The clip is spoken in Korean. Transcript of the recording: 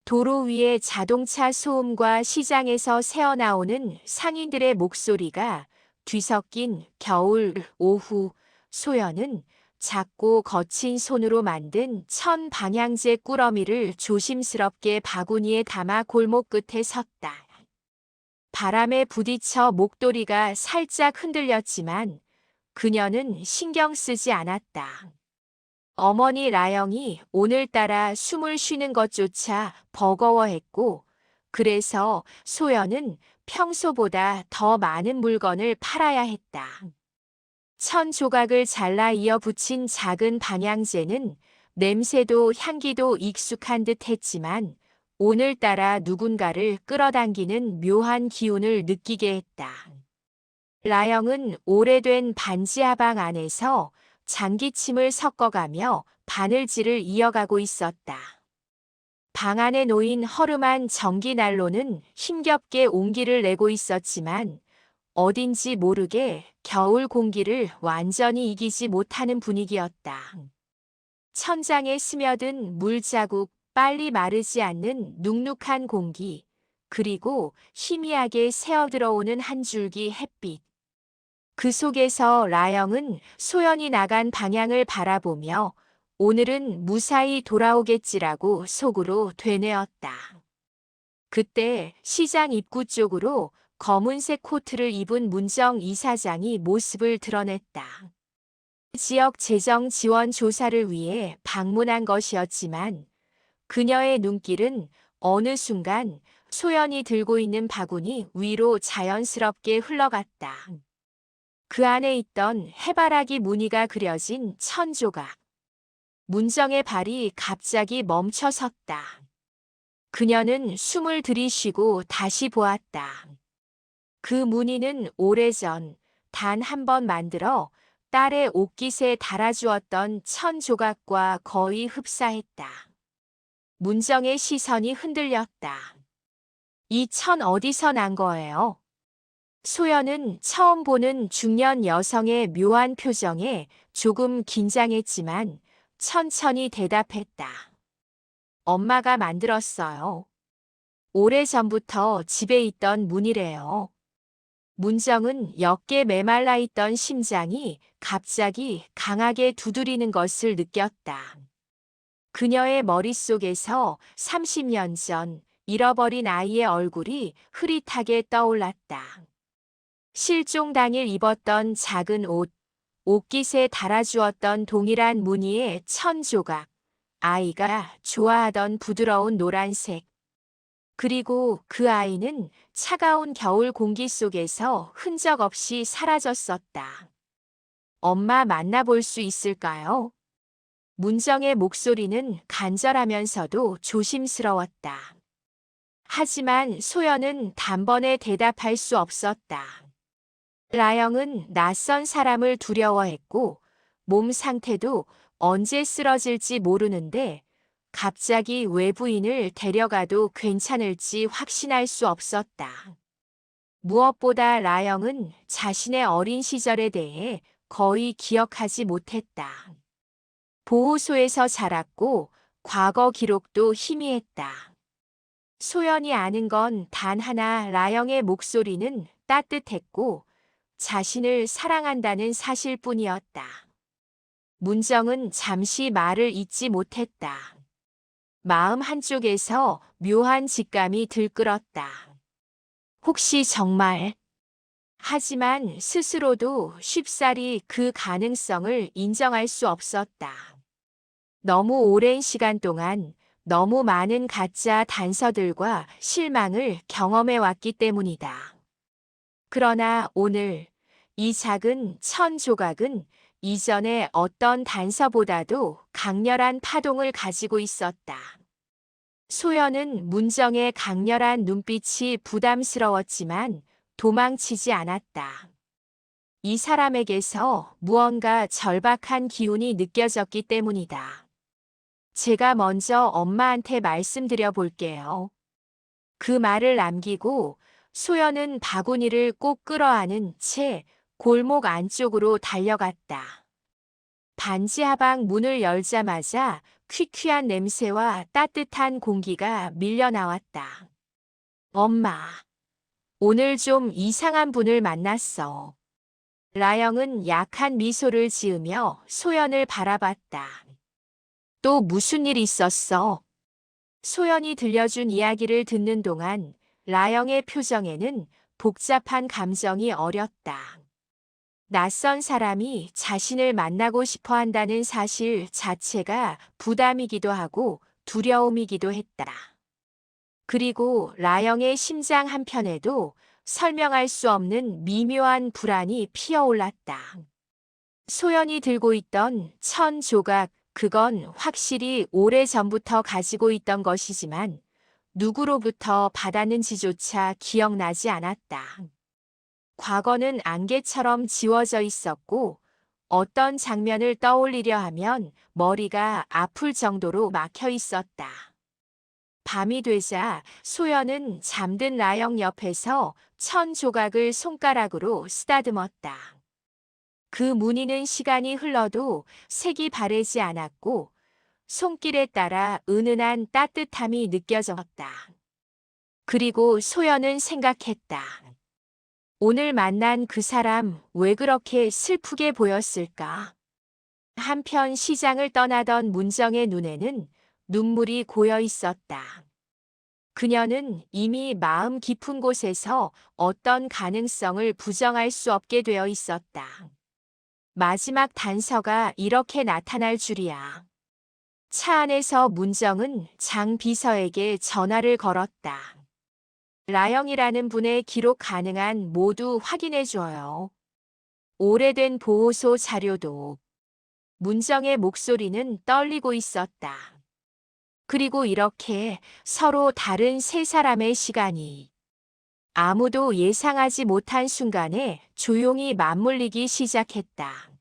도로 위의 자동차 소음과 시장에서 새어나오는 상인들의 목소리가 뒤섞인 겨울 오후, 소연은 작고 거친 손으로 만든 천 방향제 꾸러미를 조심스럽게 바구니에 담아 골목 끝에 섰다. 바람에 부딪혀 목도리가 살짝 흔들렸지만 그녀는 신경 쓰지 않았다. 어머니 라영이 오늘따라 숨을 쉬는 것조차 버거워했고, 그래서 소연은 평소보다 더 많은 물건을 팔아야 했다. 천 조각을 잘라 이어 붙인 작은 방향제는 냄새도 향기도 익숙한 듯 했지만, 오늘따라 누군가를 끌어당기는 묘한 기운을 느끼게 했다. 라영은 오래된 반지하방 안에서 장기침을 섞어가며 바늘질을 이어가고 있었다. 방 안에 놓인 허름한 전기난로는 힘겹게 온기를 내고 있었지만 어딘지 모르게 겨울 공기를 완전히 이기지 못하는 분위기였다. 천장에 스며든 물자국, 빨리 마르지 않는 눅눅한 공기, 그리고 희미하게 새어들어오는 한 줄기 햇빛. 그 속에서 라영은 소연이 나간 방향을 바라보며 오늘은 무사히 돌아오겠지라고 속으로 되뇌었다. 그때 시장 입구 쪽으로 검은색 코트를 입은 문정 이사장이 모습을 드러냈다. 지역 재정 지원 조사를 위해 방문한 것이었지만 그녀의 눈길은 어느 순간 소연이 들고 있는 바구니 위로 자연스럽게 흘러갔다. 그 안에 있던 해바라기 무늬가 그려진 천 조각. 문정의 발이 갑자기 멈춰 섰다. 그녀는 숨을 들이쉬고 다시 보았다. 그 무늬는 오래전 단 한 번 만들어 딸의 옷깃에 달아주었던 천 조각과 거의 흡사했다. 문정의 시선이 흔들렸다. 이 천 어디서 난 거예요? 소연은 처음 보는 중년 여성의 묘한 표정에 조금 긴장했지만 천천히 대답했다. 엄마가 만들었어요. 오래전부터 집에 있던 문이래요. 문정은 옅게 메말라 있던 심장이 갑자기 강하게 두드리는 것을 느꼈다. 그녀의 머릿속에서 30년 전 잃어버린 아이의 얼굴이 흐릿하게 떠올랐다. 실종 당일 입었던 작은 옷, 옷깃에 달아주었던 동일한 무늬의 천 조각, 아이가 좋아하던 부드러운 노란색. 그리고 그 아이는 차가운 겨울 공기 속에서 흔적 없이 사라졌었다. 엄마 만나볼 수 있을까요? 문정의 목소리는 간절하면서도 조심스러웠다. 하지만 소연은 단번에 대답할 수 없었다. 라영은 낯선 사람을 두려워했고 몸 상태도 언제 쓰러질지 모르는데 갑자기 외부인을 데려가도 괜찮을지 확신할 수 없었다. 무엇보다 라영은 자신의 어린 시절에 대해 거의 기억하지 못했다. 보호소에서 자랐고 과거 기록도 희미했다. 소연이 아는 건 단 하나, 라영의 목소리는 따뜻했고 자신을 사랑한다는 사실뿐이었다. 문정은 잠시 말을 잇지 못했다. 마음 한쪽에서 묘한 직감이 들끓었다. 혹시 정말? 하지만 스스로도 쉽사리 그 가능성을 인정할 수 없었다. 너무 오랜 시간 동안 너무 많은 가짜 단서들과 실망을 경험해 왔기 때문이다. 그러나 오늘 이 작은 천 조각은 이전의 어떤 단서보다도 강렬한 파동을 가지고 있었다. 소연은 문정의 강렬한 눈빛이 부담스러웠지만 도망치지 않았다. 이 사람에게서 무언가 절박한 기운이 느껴졌기 때문이다. 제가 먼저 엄마한테 말씀드려 볼게요. 그 말을 남기고 소연은 바구니를 꼭 끌어안은 채 골목 안쪽으로 달려갔다. 반지하방 문을 열자마자 퀴퀴한 냄새와 따뜻한 공기가 밀려 나왔다. 엄마, 오늘 좀 이상한 분을 만났어. 라영은 약한 미소를 지으며 소연을 바라봤다. 또 무슨 일 있었어? 소연이 들려준 이야기를 듣는 동안 라영의 표정에는 복잡한 감정이 어렸다. 낯선 사람이 자신을 만나고 싶어 한다는 사실 자체가 부담이기도 하고 두려움이기도 했다. 그리고 라영의 심장 한편에도 설명할 수 없는 미묘한 불안이 피어올랐다. 소연이 들고 있던 천 조각, 그건 확실히 오래전부터 가지고 있던 것이지만 누구로부터 받았는지조차 기억나지 않았다. 과거는 안개처럼 지워져 있었고 어떤 장면을 떠올리려 하면 머리가 아플 정도로 막혀 있었다. 밤이 되자 소연은 잠든 라영 옆에서 천 조각을 손가락으로 쓰다듬었다. 그 무늬는 시간이 흘러도 색이 바래지 않았고 손길에 따라 은은한 따뜻함이 느껴졌다. 그리고 소연은 생각했다. 오늘 만난 그 사람 왜 그렇게 슬프게 보였을까? 한편 시장을 떠나던 문정의 눈에는 눈물이 고여 있었다. 그녀는 이미 마음 깊은 곳에서 어떤 가능성을 부정할 수 없게 되어 있었다. 마지막 단서가 이렇게 나타날 줄이야. 차 안에서 문정은 장 비서에게 전화를 걸었다. 라영이라는 분의 기록 가능한 모두 확인해 줘요. 오래된 보호소 자료도. 문정의 목소리는 떨리고 있었다. 그리고 이렇게 서로 다른 세 사람의 시간이 아무도 예상하지 못한 순간에 조용히 맞물리기 시작했다.